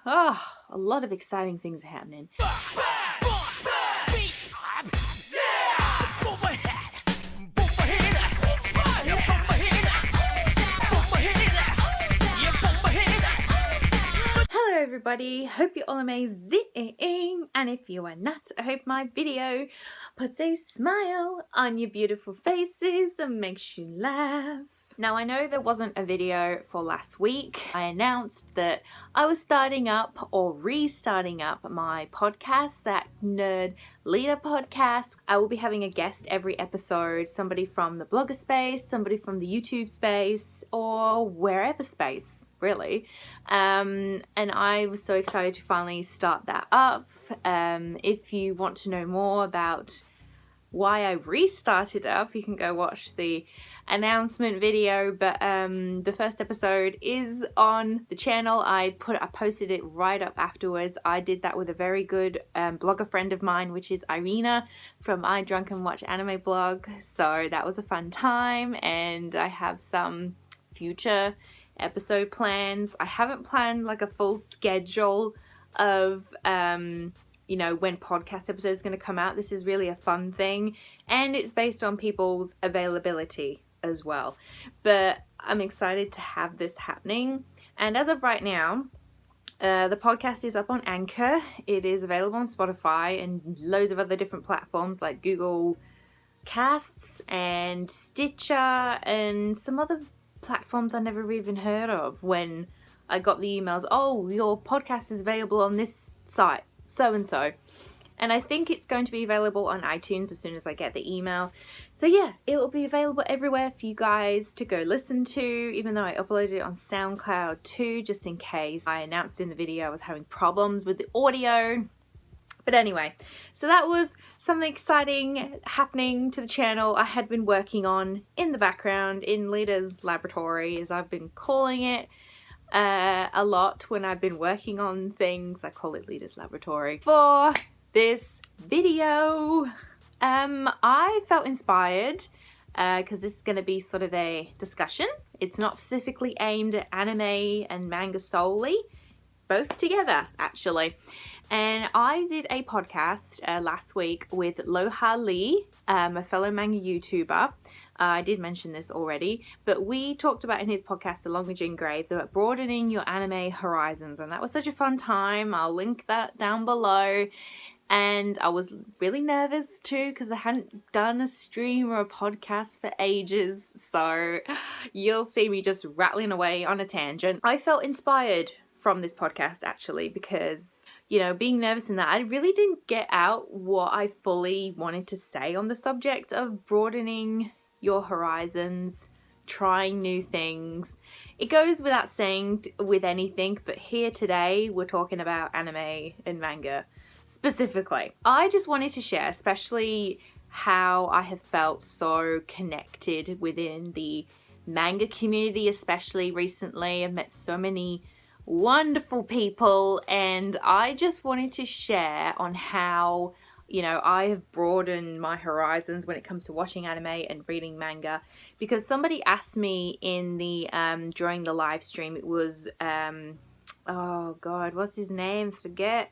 A lot of exciting things are happening. Hello everybody, hope you're all amazing, and if you are not, I hope my video puts a smile on your beautiful faces and makes you laugh. Now, I know there wasn't a video for last week. I announced that I was starting up or restarting up my podcast, that Nerd Leader podcast. I will be having a guest every episode, somebody from the blogger space, somebody from the YouTube space, or wherever space, really. And I was so excited to finally start that up. If you want to know more about why I restarted up, you can go watch the announcement video, but the first episode is on the channel. I posted it right up afterwards. I did that with a very good blogger friend of mine, which is Irina from I Drunk and Watch Anime blog. So that was a fun time, and I have some future episode plans. I haven't planned like a full schedule of you know, when podcast episodes are going to come out. This is really a fun thing, and it's based on people's availability as well. But I'm excited to have this happening. And as of right now, the podcast is up on Anchor. It is available on Spotify and loads of other different platforms like Google Casts and Stitcher and some other platforms I never even heard of. When I got the emails, oh, your podcast is available on this site, so and so. And I think it's going to be available on iTunes as soon as I get the email. So yeah, it will be available everywhere for you guys to go listen to, even though I uploaded it on SoundCloud too, just in case. I announced in the video I was having problems with the audio. But anyway, so that was something exciting happening to the channel I had been working on in the background in Lita's laboratory, as I've been calling it a lot when I've been working on things. I call it Lita's laboratory. For this video, I felt inspired because this is going to be sort of a discussion. It's not specifically aimed at anime and manga solely, both together actually. And I did a podcast last week with Lohali, a fellow manga YouTuber. I did mention this already, but we talked about in his podcast along with Jin Graves about broadening your anime horizons, and that was such a fun time. I'll link that down below. And I was really nervous too because I hadn't done a stream or a podcast for ages, so you'll see me just rattling away on a tangent. I felt inspired from this podcast actually because, you know, being nervous in that, I really didn't get out what I fully wanted to say on the subject of broadening your horizons, trying new things. It goes without saying with anything, but here today we're talking about anime and manga specifically. I just wanted to share especially how I have felt so connected within the manga community, especially recently. I've met so many wonderful people, and I just wanted to share on how, you know, I have broadened my horizons when it comes to watching anime and reading manga. Because somebody asked me in the during the live stream, it was oh god, what's his name? Forget.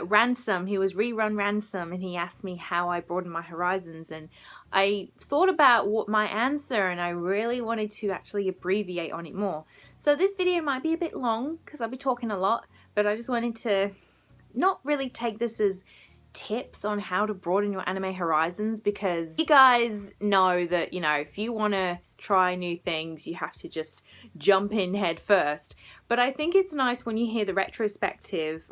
Ransom. He was Rerun Ransom, and he asked me how I broadened my horizons, and I thought about what my answer, and I really wanted to actually abbreviate on it more. So this video might be a bit long because I'll be talking a lot, but I just wanted to not really take this as tips on how to broaden your anime horizons, because you guys know that, you know, if you want to try new things, you have to just jump in head first. But I think it's nice when you hear the retrospective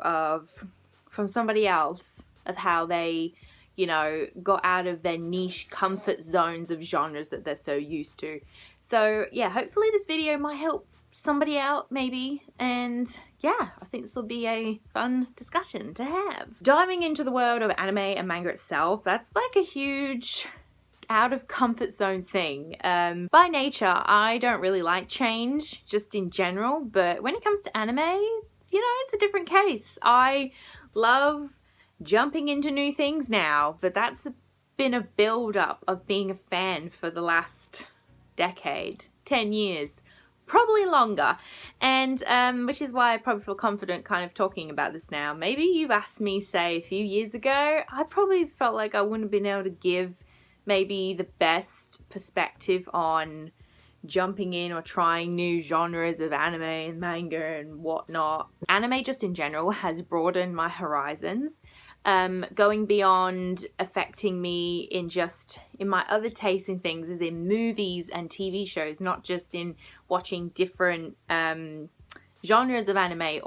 from somebody else of how they, you know, got out of their niche comfort zones of genres that they're so used to. So yeah, hopefully this video might help somebody out maybe, and yeah, I think this will be a fun discussion to have. Diving into the world of anime and manga itself, that's like a huge out of comfort zone thing. By nature, I don't really like change just in general, but when it comes to anime, you know, it's a different case. I love jumping into new things now, but that's been a build up of being a fan for the last decade, 10 years probably longer, and which is why I probably feel confident kind of talking about this now. Maybe you've asked me, say, a few years ago, I probably felt like I wouldn't have been able to give maybe the best perspective on jumping in or trying new genres of anime and manga and whatnot. Anime just in general has broadened my horizons, going beyond affecting me in my other tastes in things, as in movies and TV shows, not just in watching different genres of anime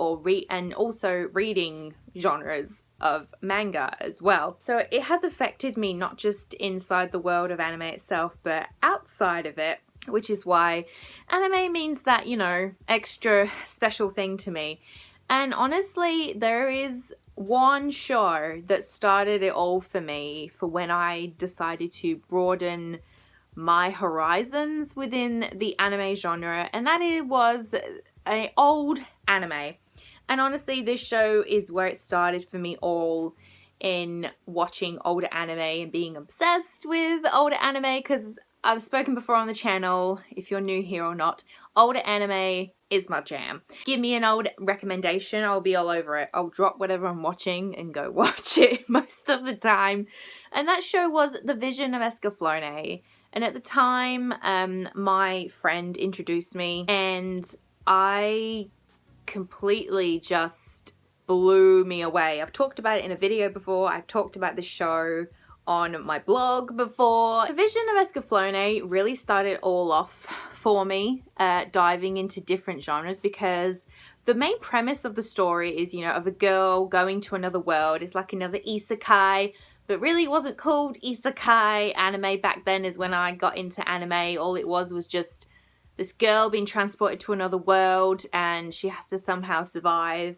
and also reading genres of manga as well. So it has affected me not just inside the world of anime itself, but outside of it, which is why anime means that, you know, extra special thing to me. And honestly, there is one show that started it all for me, for when I decided to broaden my horizons within the anime genre, and that it was an old anime. And honestly, this show is where it started for me all in watching older anime and being obsessed with older anime, because I've spoken before on the channel, if you're new here or not, older anime is my jam. Give me an old recommendation, I'll be all over it. I'll drop whatever I'm watching and go watch it most of the time. And that show was The Vision of Escaflowne. And at the time, my friend introduced me, and I completely just blew me away. I've talked about it in a video before. I've talked about the show on my blog before. The Vision of Escaflowne really started all off for me, diving into different genres, because the main premise of the story is, you know, of a girl going to another world. It's like another isekai, but really it wasn't called isekai. Anime back then is when I got into anime. All it was just this girl being transported to another world, and she has to somehow survive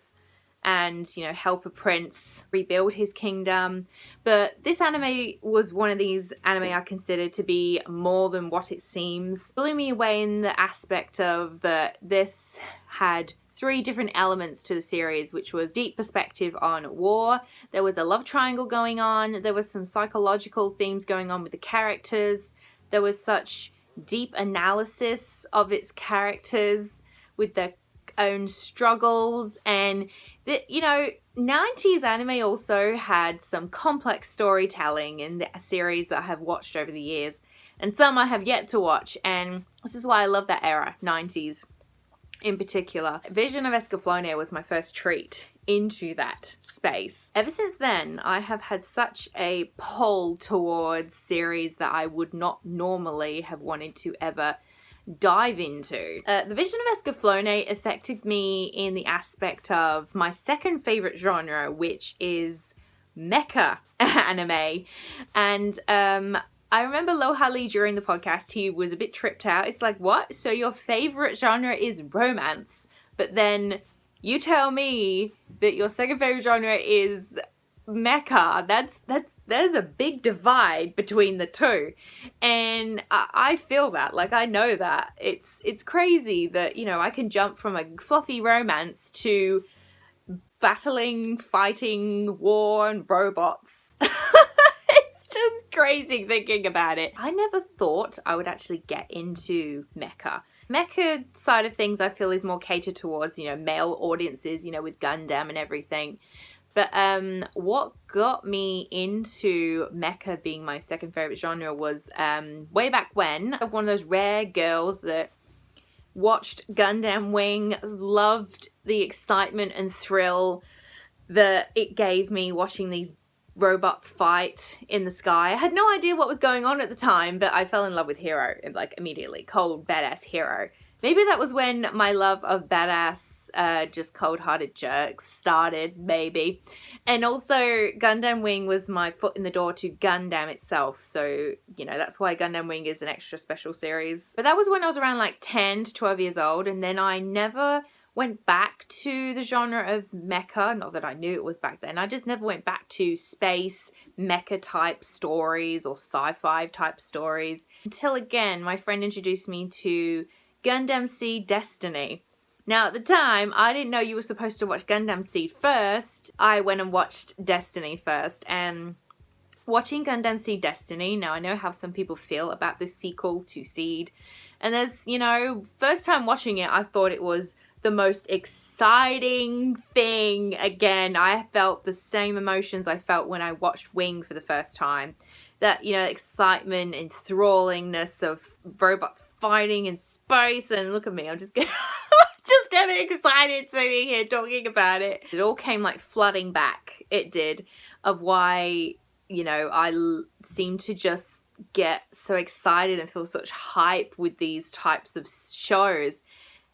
and, you know, help a prince rebuild his kingdom. But this anime was one of these anime I considered to be more than what it seems. It blew me away in the aspect of that this had 3 different elements to the series, which was deep perspective on war, there was a love triangle going on, there was some psychological themes going on with the characters, there was such deep analysis of its characters with their own struggles, and you know, 90s anime also had some complex storytelling in the series that I have watched over the years, and some I have yet to watch, and this is why I love that era, 90s in particular. Vision of Escaflowne was my first treat into that space. Ever since then, I have had such a pull towards series that I would not normally have wanted to ever dive into. The Vision of Escaflowne affected me in the aspect of my second favorite genre, which is Mecha anime. And I remember Lohali during the podcast, he was a bit tripped out. It's like, what? So your favorite genre is romance, but then you tell me that your second favorite genre is Mecha. There's a big divide between the two, and I feel that, like, I know that it's crazy that, you know, I can jump from a fluffy romance to battling, fighting, war, and robots. It's just crazy thinking about it. I never thought I would actually get into Mecha. Mecha side of things I feel is more catered towards, you know, male audiences, you know, with Gundam and everything. But what got me into Mecha being my second favorite genre was way back when, one of those rare girls that watched Gundam Wing, loved the excitement and thrill that it gave me watching these robots fight in the sky. I had no idea what was going on at the time, but I fell in love with Hero, like, immediately. Cold, badass Hero. Maybe that was when my love of badass, just cold-hearted jerks started, maybe. And also, Gundam Wing was my foot in the door to Gundam itself. So, you know, that's why Gundam Wing is an extra special series. But that was when I was around like 10 to 12 years old. And then I never went back to the genre of mecha. Not that I knew it was back then. I just never went back to space, mecha type stories or sci-fi type stories. Until again, my friend introduced me to Gundam Seed Destiny. Now, at the time, I didn't know you were supposed to watch Gundam Seed first. I went and watched Destiny first, and watching Gundam Seed Destiny, now I know how some people feel about the sequel to Seed, And there's, you know, first time watching it, I thought it was the most exciting thing. Again, I felt the same emotions I felt when I watched Wing for the first time. That, you know, excitement, enthrallingness of robots fighting in space. And look at me, I'm just getting, just getting excited sitting here talking about it. It all came like flooding back, it did, of why, you know, I seem to just get so excited and feel such hype with these types of shows.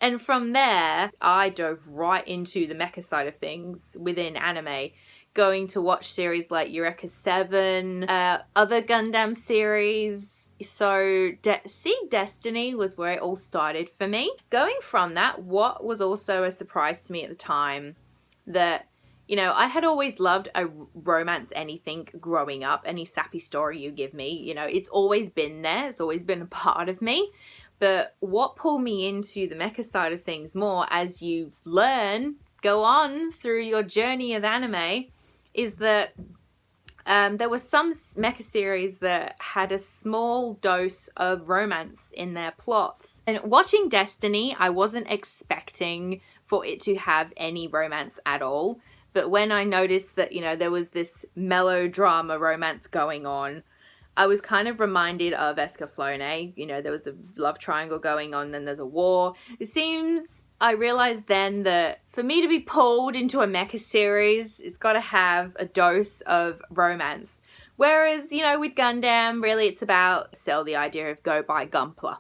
And from there, I dove right into the mecha side of things within anime, going to watch series like Eureka 7, other Gundam series. So Seed Destiny was where it all started for me. Going from that, what was also a surprise to me at the time, that, you know, I had always loved a romance anything growing up, any sappy story you give me, you know, it's always been there, it's always been a part of me. But what pulled me into the mecha side of things more as you learn, go on through your journey of anime, is that there were some mecha series that had a small dose of romance in their plots. And watching Destiny, I wasn't expecting for it to have any romance at all. But when I noticed that, you know, there was this melodrama romance going on, I was kind of reminded of Escaflowne. You know, there was a love triangle going on, then there's a war. It seems, I realized then that for me to be pulled into a mecha series, it's got to have a dose of romance. Whereas, you know, with Gundam, really it's about sell the idea of go buy Gunpla.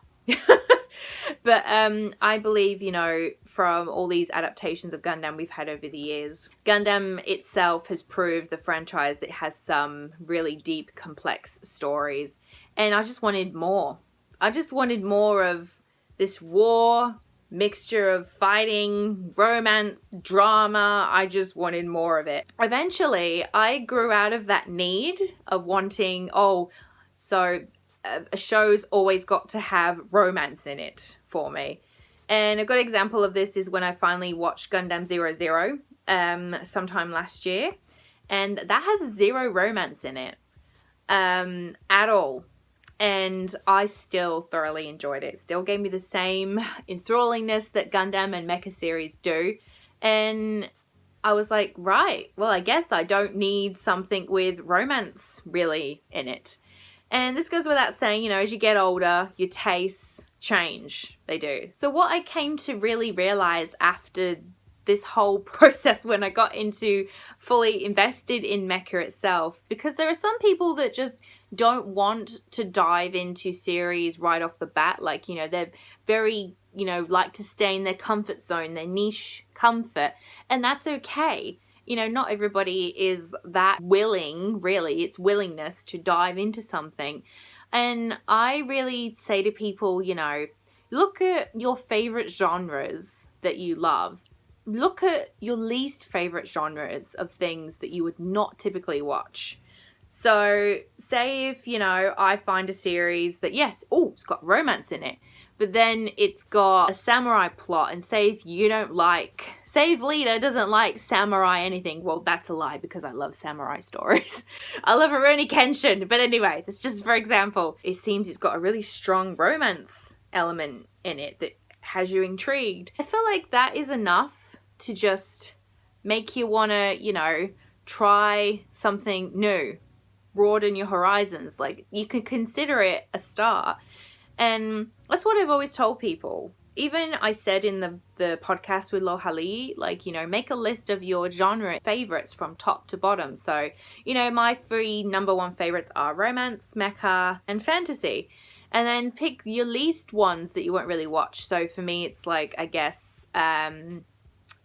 But I believe, you know, from all these adaptations of Gundam we've had over the years, Gundam itself has proved the franchise it has some really deep, complex stories. And I just wanted more. I just wanted more of this war, mixture of fighting, romance, drama. I just wanted more of it. Eventually, I grew out of that need of wanting, a show's always got to have romance in it for me. And a good example of this is when I finally watched Gundam Zero sometime last year. And that has zero romance in it at all. And I still thoroughly enjoyed it. It still gave me the same enthrallingness that Gundam and Mecha series do. And I was like, right, well, I guess I don't need something with romance really in it. And this goes without saying, you know, as you get older, your tastes change. They do. So what I came to really realize after this whole process, when I got into fully invested in Mecha itself, because there are some people that just don't want to dive into series right off the bat. Like, you know, they're very, you know, like to stay in their comfort zone, their niche comfort, and that's okay. You know, not everybody is that willing, really. It's willingness to dive into something. And I really say to people, you know, look at your favorite genres that you love. Look at your least favorite genres of things that you would not typically watch. So say if, you know, I find a series that, yes, it's got romance in it, but then it's got a samurai plot, and say if you don't like, say if Lita doesn't like samurai anything, well, that's a lie because I love samurai stories. I love Rurouni Kenshin, but anyway, that's just for example. It seems it's got a really strong romance element in it that has you intrigued. I feel like that is enough to just make you want to, you know, try something new, broaden your horizons. Like, you can consider it a start. And that's what I've always told people. Even I said in the podcast with Lohali, like, you know, make a list of your genre favorites from top to bottom. So, you know, my 3 number 1 favorites are romance, mecha, and fantasy. And then pick your least ones that you won't really watch. So for me, it's like, I guess,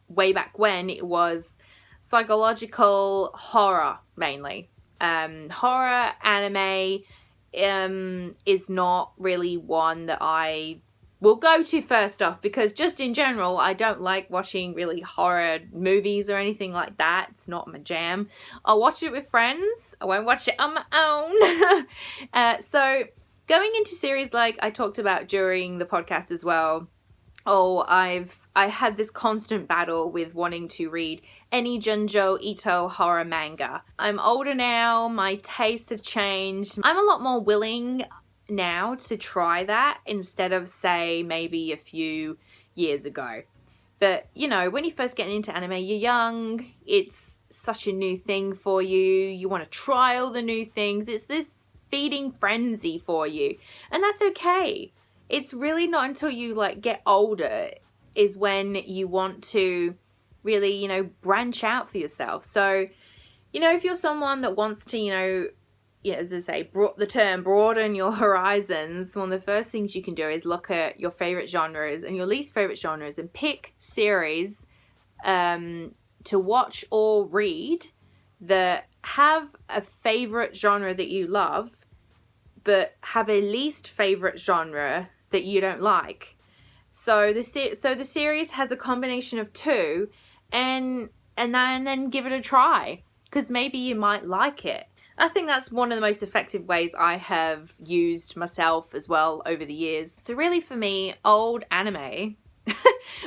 way back when it was psychological horror mainly. Horror anime is not really one that I will go to first off, because just in general, I don't like watching really horror movies or anything like that. It's not my jam. I'll watch it with friends. I won't watch it on my own. So going into series like I talked about during the podcast as well, I had this constant battle with wanting to read any Junjo Ito horror manga. I'm older now, my tastes have changed. I'm a lot more willing now to try that instead of, say, maybe a few years ago. But, you know, when you're first getting into anime, you're young, it's such a new thing for you, you want to try all the new things, it's this feeding frenzy for you, and that's okay. It's really not until you like get older is when you want to really, you know, branch out for yourself. So, you know, if you're someone that wants to, you know, as I say, the term broaden your horizons, one of the first things you can do is look at your favorite genres and your least favorite genres and pick series to watch or read that have a favorite genre that you love but have a least favorite genre that you don't like. So the series has a combination of two, and then give it a try, because maybe you might like it. I think that's one of the most effective ways I have used myself as well over the years. So really for me, old anime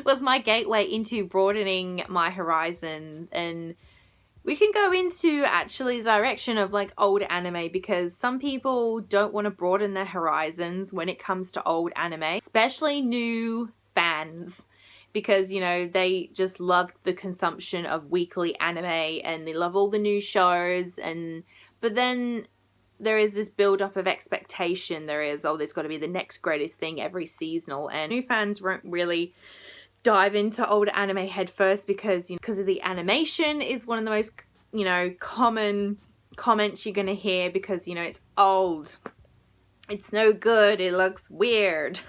was my gateway into broadening my horizons, and we can go into actually the direction of like old anime, because some people don't want to broaden their horizons when it comes to old anime, especially new fans, because, you know, they just love the consumption of weekly anime and they love all the new shows, but then there is this build-up of expectation. There is, oh, there's got to be the next greatest thing every seasonal, and new fans won't really dive into old anime head first because, you know, because of the animation is one of the most, you know, common comments you're going to hear, because, you know, it's old, it's no good, it looks weird.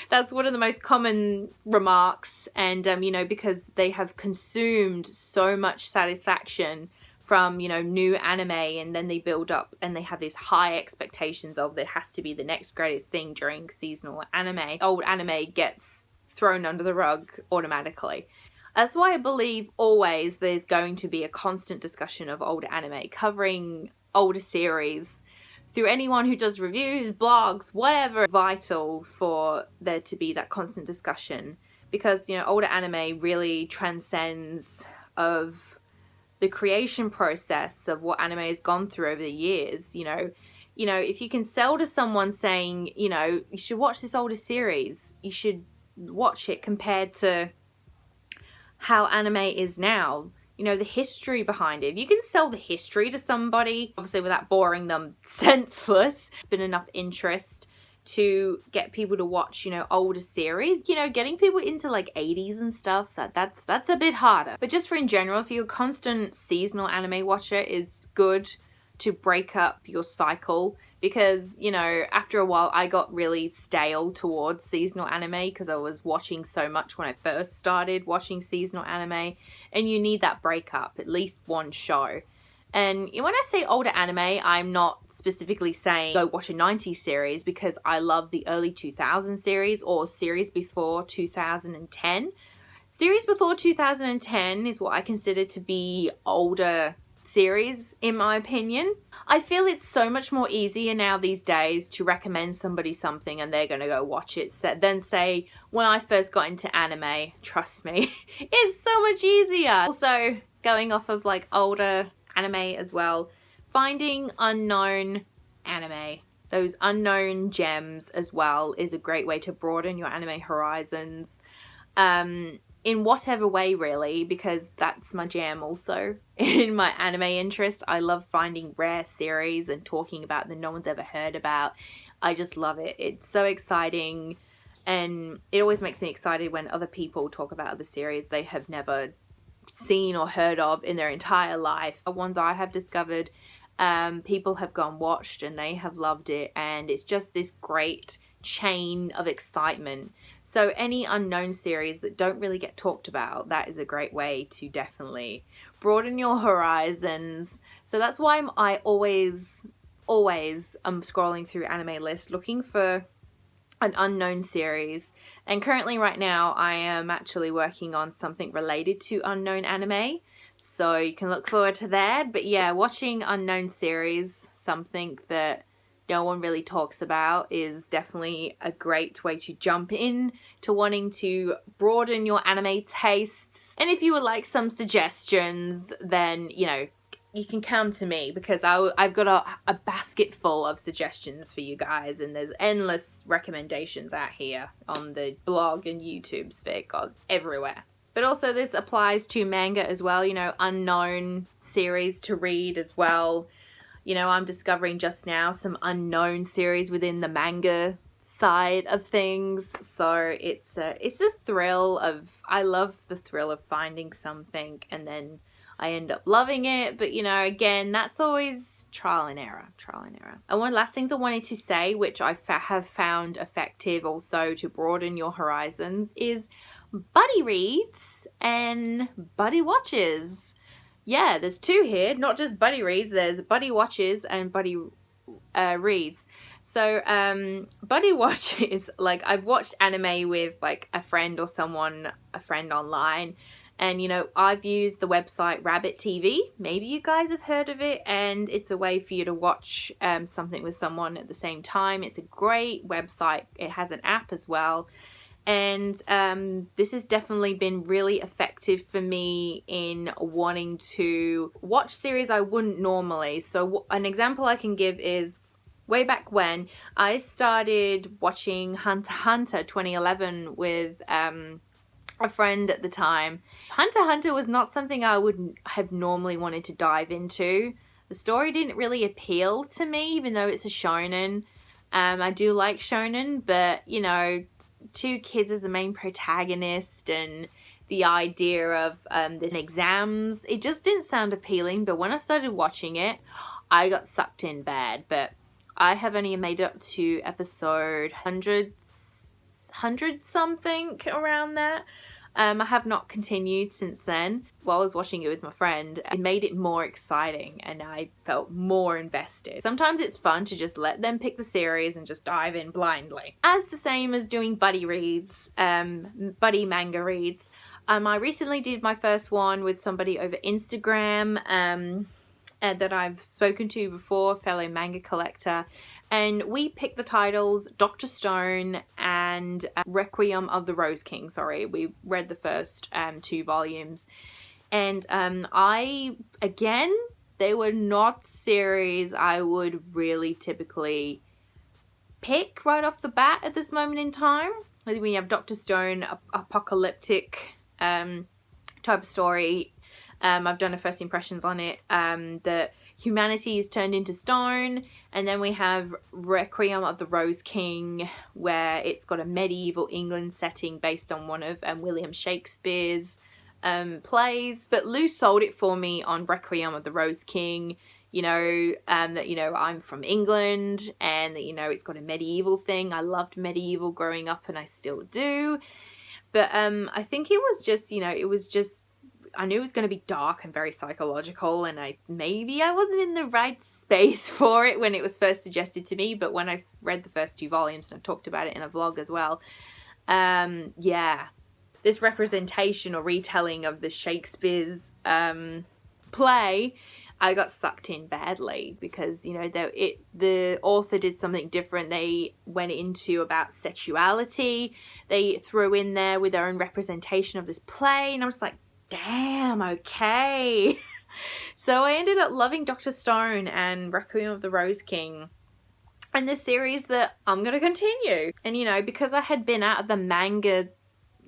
That's one of the most common remarks, and, you know, because they have consumed so much satisfaction from, you know, new anime, and then they build up and they have these high expectations of there has to be the next greatest thing during seasonal anime. Old anime gets thrown under the rug automatically. That's why I believe always there's going to be a constant discussion of old anime, covering older series through anyone who does reviews, blogs, whatever. Vital for there to be that constant discussion, because, you know, older anime really transcends of the creation process of what anime has gone through over the years. You know, if you can sell to someone saying, you know, you should watch this older series, you should watch it compared to how anime is now, you know, the history behind it. If you can sell the history to somebody, obviously without boring them senseless, it's been enough interest to get people to watch, you know, older series. You know, getting people into like 80s and stuff, that's a bit harder. But just for in general, if you're a constant seasonal anime watcher, it's good to break up your cycle, because, you know, after a while I got really stale towards seasonal anime because I was watching so much when I first started watching seasonal anime, and you need that breakup, at least one show. And when I say older anime, I'm not specifically saying go watch a 90s series, because I love the early 2000 series or series before 2010. Series before 2010 is what I consider to be older series, in my opinion. I feel it's so much more easier now these days to recommend somebody something and they're gonna go watch it, than say when I first got into anime. Trust me, it's so much easier. Also, going off of like older anime as well, finding unknown anime, those unknown gems as well, is a great way to broaden your anime horizons, in whatever way really, because that's my jam also. In my anime interest, I love finding rare series and talking about that no one's ever heard about. I just love it. It's so exciting, and it always makes me excited when other people talk about other series they have never seen or heard of in their entire life. The ones I have discovered, people have gone watched and they have loved it, and it's just this great chain of excitement. So any unknown series that don't really get talked about, that is a great way to definitely broaden your horizons. So that's why I always am scrolling through anime lists looking for an unknown series. And currently right now I am actually working on something related to unknown anime, so you can look forward to that. But yeah, watching unknown series, something that no one really talks about, is definitely a great way to jump in to wanting to broaden your anime tastes. And if you would like some suggestions, then, you know, you can come to me, because I've got a basket full of suggestions for you guys, and there's endless recommendations out here on the blog and YouTube sphere, God, everywhere. But also this applies to manga as well, you know, unknown series to read as well. You know, I'm discovering just now some unknown series within the manga side of things, so it's a thrill of, I love the thrill of finding something and then I end up loving it. But you know, again, that's always trial and error. And one of the last things I wanted to say, which I have found effective also to broaden your horizons, is buddy reads and buddy watches. Yeah, there's two here, not just buddy reads, there's buddy watches and buddy reads. So buddy watches, like I've watched anime with like a friend or someone, a friend online, and you know, I've used the website Rabbit TV, maybe you guys have heard of it, and it's a way for you to watch something with someone at the same time. It's a great website. It has an app as well. And this has definitely been really effective for me in wanting to watch series I wouldn't normally. So an example I can give is way back when I started watching Hunter x Hunter 2011 with a friend at the time. Hunter x Hunter was not something I would have normally wanted to dive into. The story didn't really appeal to me, even though it's a shonen. I do like shonen, but you know, two kids as the main protagonist and the idea of this exams, it just didn't sound appealing. But when I started watching it, I got sucked in bad. But I have only made it up to episode 100 something around that. I have not continued since then. While I was watching it with my friend, it made it more exciting and I felt more invested. Sometimes it's fun to just let them pick the series and just dive in blindly. As the same as doing buddy reads, buddy manga reads. I recently did my first one with somebody over Instagram that I've spoken to before, fellow manga collector. And we picked the titles Dr. Stone and Requiem of the Rose King. Sorry, we read the first 2 volumes. And again, they were not series I would really typically pick right off the bat at this moment in time. When you have Dr. Stone, apocalyptic type of story. I've done a first impressions on it. That humanity is turned into stone, and then we have Requiem of the Rose King, where it's got a medieval England setting based on one of William Shakespeare's plays. But Lou sold it for me on Requiem of the Rose King, you know, that, you know, I'm from England and that, you know, it's got a medieval thing. I loved medieval growing up and I still do. But I think it was just, you know, I knew it was going to be dark and very psychological, and maybe I wasn't in the right space for it when it was first suggested to me. But when I read the first 2 volumes, and I talked about it in a vlog as well, yeah, this representation or retelling of the Shakespeare's play, I got sucked in badly because, you know, the author did something different. They went into about sexuality. They threw in there with their own representation of this play, and I was like, damn, okay. So I ended up loving Dr. Stone and Requiem of the Rose King, and the series that I'm going to continue. And, you know, because I had been out of the manga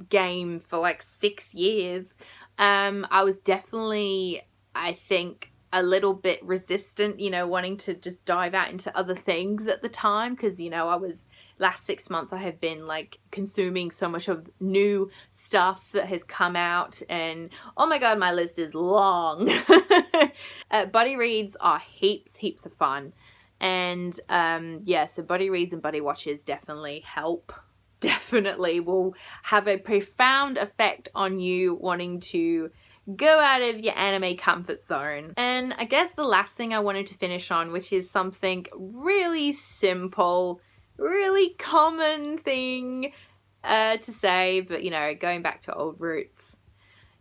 game for like 6 years, I was definitely, I think, a little bit resistant, you know, wanting to just dive out into other things at the time, because, you know, last 6 months I have been like consuming so much of new stuff that has come out, and oh my god, my list is long. Buddy reads are heaps of fun, and yeah, so buddy reads and buddy watches definitely help. Definitely will have a profound effect on you wanting to go out of your anime comfort zone. And I guess the last thing I wanted to finish on, which is something really simple, really common thing to say, but you know, going back to old roots.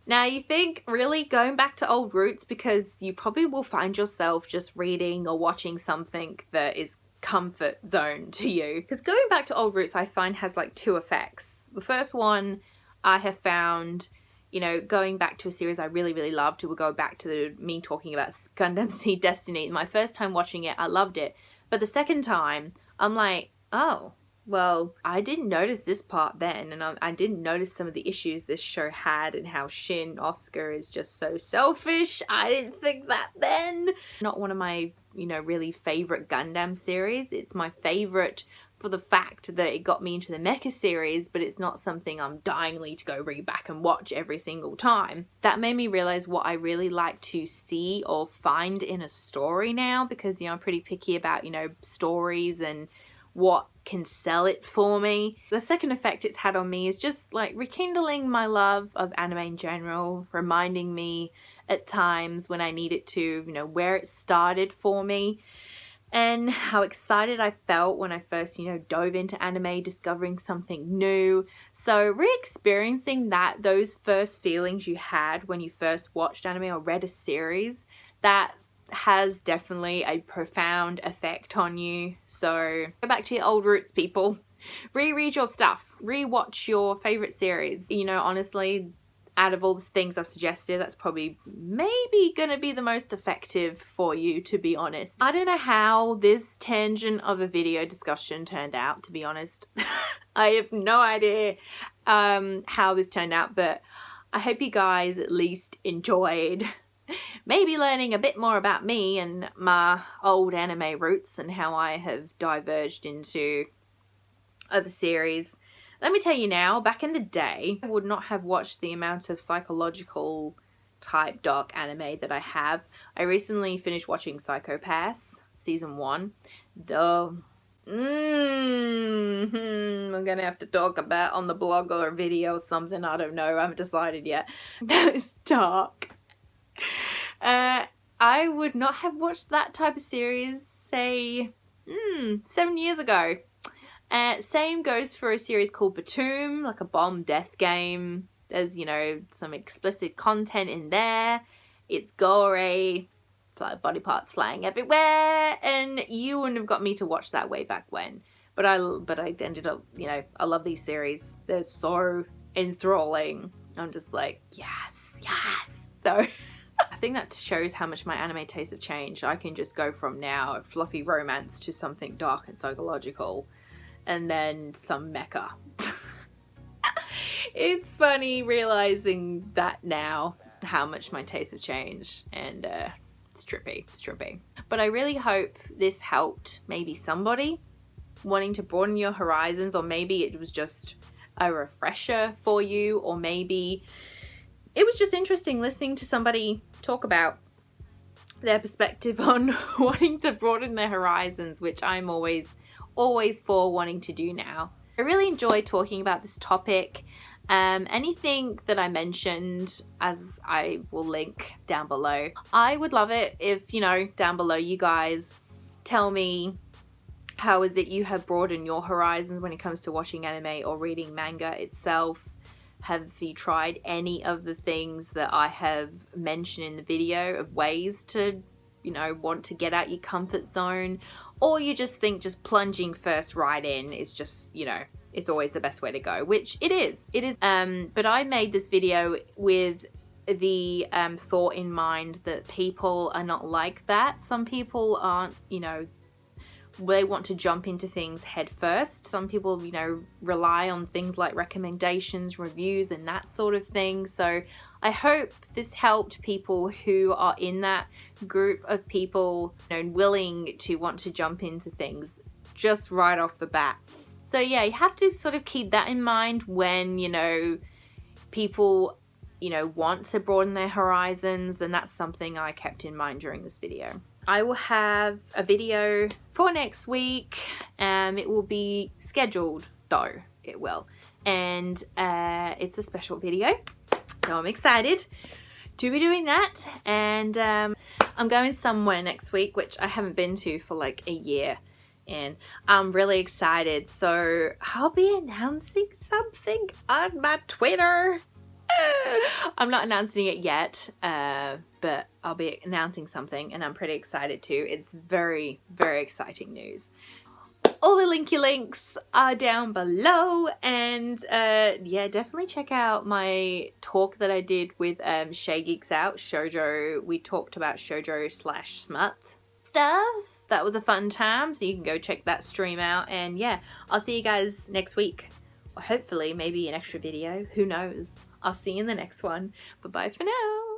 Now you think, really going back to old roots, because you probably will find yourself just reading or watching something that is comfort zone to you. Because going back to old roots, I find, has like 2 effects. The first one I have found, you know, going back to a series I really, really loved, we'll go back to me talking about Gundam Zero Destiny. My first time watching it, I loved it. But the second time, I'm like, oh, well, I didn't notice this part then, and I didn't notice some of the issues this show had and how Shin Oscar is just so selfish. I didn't think that then. Not one of my, you know, really favorite Gundam series. It's my favorite for the fact that it got me into the Mecha series, but it's not something I'm dyingly to go read back and watch every single time. That made me realize what I really like to see or find in a story now, because, you know, I'm pretty picky about, you know, stories and what can sell it for me. The second effect it's had on me is just like rekindling my love of anime in general, reminding me at times when I need it to, you know, where it started for me and how excited I felt when I first, you know, dove into anime, discovering something new. So re-experiencing those first feelings you had when you first watched anime or read a series, that has definitely a profound effect on you. So go back to your old roots, people. Reread your stuff. Rewatch your favorite series. You know, honestly, out of all the things I've suggested, that's probably maybe gonna be the most effective for you, to be honest. I don't know how this tangent of a video discussion turned out, to be honest. I have no idea how this turned out, but I hope you guys at least enjoyed maybe learning a bit more about me and my old anime roots and how I have diverged into other series. Let me tell you now, back in the day, I would not have watched the amount of psychological type dark anime that I have. I recently finished watching Psycho Pass season 1. Though I'm gonna have to talk about on the blog or a video or something, I don't know, I haven't decided yet. That is dark. I would not have watched that type of series, say, 7 years ago. Same goes for a series called Batum, like a bomb death game. There's, you know, some explicit content in there. It's gory, body parts flying everywhere, and you wouldn't have got me to watch that way back when. But I ended up, you know, I love these series. They're so enthralling. I'm just like, yes, yes. So I think that shows how much my anime tastes have changed. I can just go from now fluffy romance to something dark and psychological, and then some mecha. It's funny realizing that now, how much my tastes have changed, and it's trippy, it's trippy. But I really hope this helped maybe somebody wanting to broaden your horizons, or maybe it was just a refresher for you, or maybe it was just interesting listening to somebody talk about their perspective on wanting to broaden their horizons, which I'm always for wanting to do now. I really enjoy talking about this topic. Anything that I mentioned, as I will link down below, I would love it if, you know, down below you guys tell me how is it you have broadened your horizons when it comes to watching anime or reading manga itself. Have you tried any of the things that I have mentioned in the video of ways to, you know, want to get out your comfort zone? Or you just think just plunging first right in is just, you know, it's always the best way to go, which it is. It is. But I made this video with the thought in mind that people are not like that. Some people aren't, you know, they want to jump into things head first. Some people, you know, rely on things like recommendations, reviews, and that sort of thing. So I hope this helped people who are in that group of people, you know, willing to want to jump into things just right off the bat. So yeah, you have to sort of keep that in mind when, you know, people, you know, want to broaden their horizons, and that's something I kept in mind during this video. I will have a video for next week. It will be scheduled though, it will. And it's a special video, so I'm excited to be doing that. And I'm going somewhere next week, which I haven't been to for like a year. And I'm really excited. So I'll be announcing something on my Twitter. I'm not announcing it yet, but I'll be announcing something, and I'm pretty excited too. It's very, very exciting news. all the linky links are down below, and yeah, definitely check out my talk that I did with Shay Geeks Out Shoujo. We talked about shoujo / smut stuff. That was a fun time, so you can go check that stream out. And yeah, I'll see you guys next week, or hopefully maybe an extra video, who knows. I'll see you in the next one. Bye bye for now.